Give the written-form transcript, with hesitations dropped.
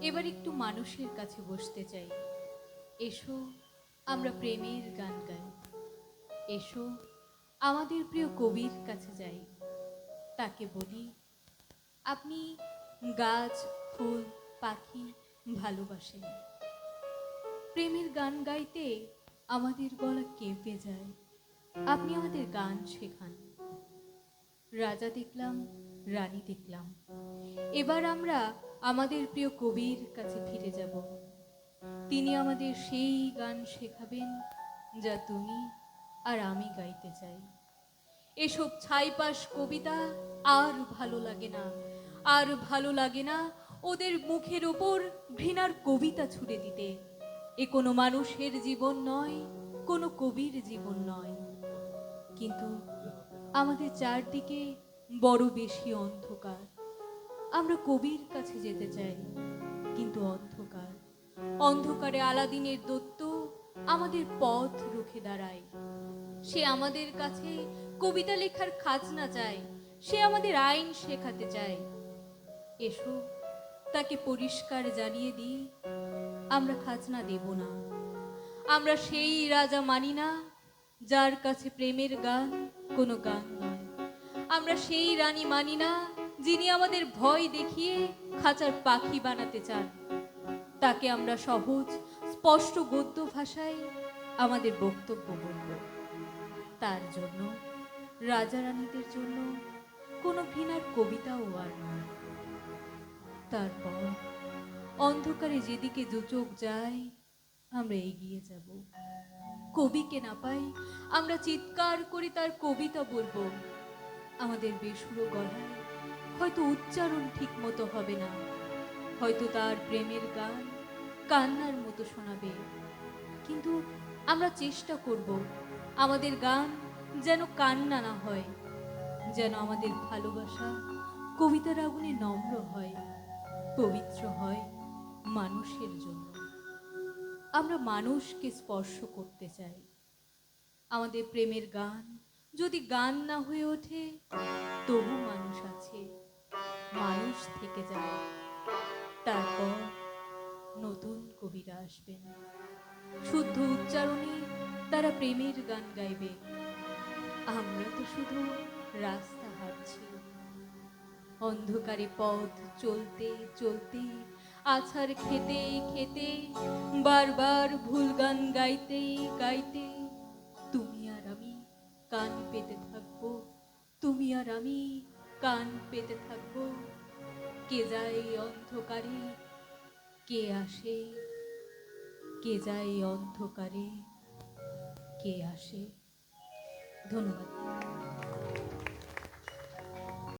এবার একটু মানুষের কাছে বসতে চাই। এসো আমরা প্রেমের গান গাই। এসো আমাদের প্রিয় কবির কাছে যাই। তাকে বলি, আপনি গাছ, ফুল, পাখি ভালোবাসেন। প্রেমের গান গাইতে আমাদের গলা কেঁপে যায়। আপনি আমাদের গান শেখান। রাজা দেখলাম, রানী দেখলাম, এবার আমরা আমাদের প্রিয় কবির কাছে ফিরে যাব। তিনি আমাদের সেই গান শেখাবেন যা তুমি আর আমি গাইতে চাই। এসব ছাইপাশ কবিতা আর ভালো লাগে না, আর ভালো লাগে না ওদের মুখের ওপর ঘৃণার কবিতা ছুড়ে দিতে। এ কোনো মানুষের জীবন নয়, কোনো কবির জীবন নয়। কিন্তু আমাদের চারদিকে বড় বেশি অন্ধকার। আমরা কবির কাছে যেতে চাই, কিন্তু অন্ধকার। অন্ধকারে আলাদিনের দৈত্য আমাদের পথ রুখে দাঁড়ায়। সে আমাদের কাছে কবিতা লেখার খাজনা চায়, সে আমাদের আইন শেখাতে চায়। এসো তাকে পরিষ্কার জানিয়ে দিই, আমরা খাজনা দেব না। আমরা সেই রাজা মানি না যার কাছে প্রেমের গান কোনো গান নয়। আমরা সেই রানী মানি না যিনি আমাদের ভয় দেখিয়ে খাঁচার পাখি বানাতে চান। তাকে আমরা সহজ স্পষ্ট গদ্য ভাষায় আমাদের বক্তব্য বলব। তার জন্য, রাজা রানীদের জন্য কোনো ঘৃণার কবিতাও আর নয়। তারপর অন্ধকারে যেদিকে দুচোখ যায় আমরা এগিয়ে যাব। কবিকে না পাই আমরা চিৎকার করে তার কবিতা বলবো। আমাদের বেসুরো গলায় হয়তো উচ্চারণ ঠিক মতো হবে না, হয়তো তার প্রেমের গান কান্নার মতো শোনাবে, কিন্তু আমরা চেষ্টা করব আমাদের গান যেন কান্না না হয়, যেন আমাদের ভালোবাসা কবিতার আগুনে নম্র হয়, পবিত্র হয় মানুষের জন্য। আমরা মানুষকে স্পর্শ করতে চাই। আমাদের প্রেমের গান যদি গান না হয়ে ওঠে, তবু মানুষ আছে, মানুষ থেকে যায়। তারপর নতুন কবিরা আসবেন, শুদ্ধ উচ্চারণে তারা প্রেমের গান গাইবে। আমরা তো শুধু রাস্তা হাঁটছি, অন্ধকারে পথ চলতে চলতে, আছাড় খেতে খেতে, বারবার ভুল গান গাইতে গাইতে তুমি আর আমি কান পেতে থাকবো, তুমি আর আমি কান পেতে থাকবো। কে যায় অন্ধকারে, কে আসে, কে যায় অন্ধকারে, কে আসে। ধন্যবাদ।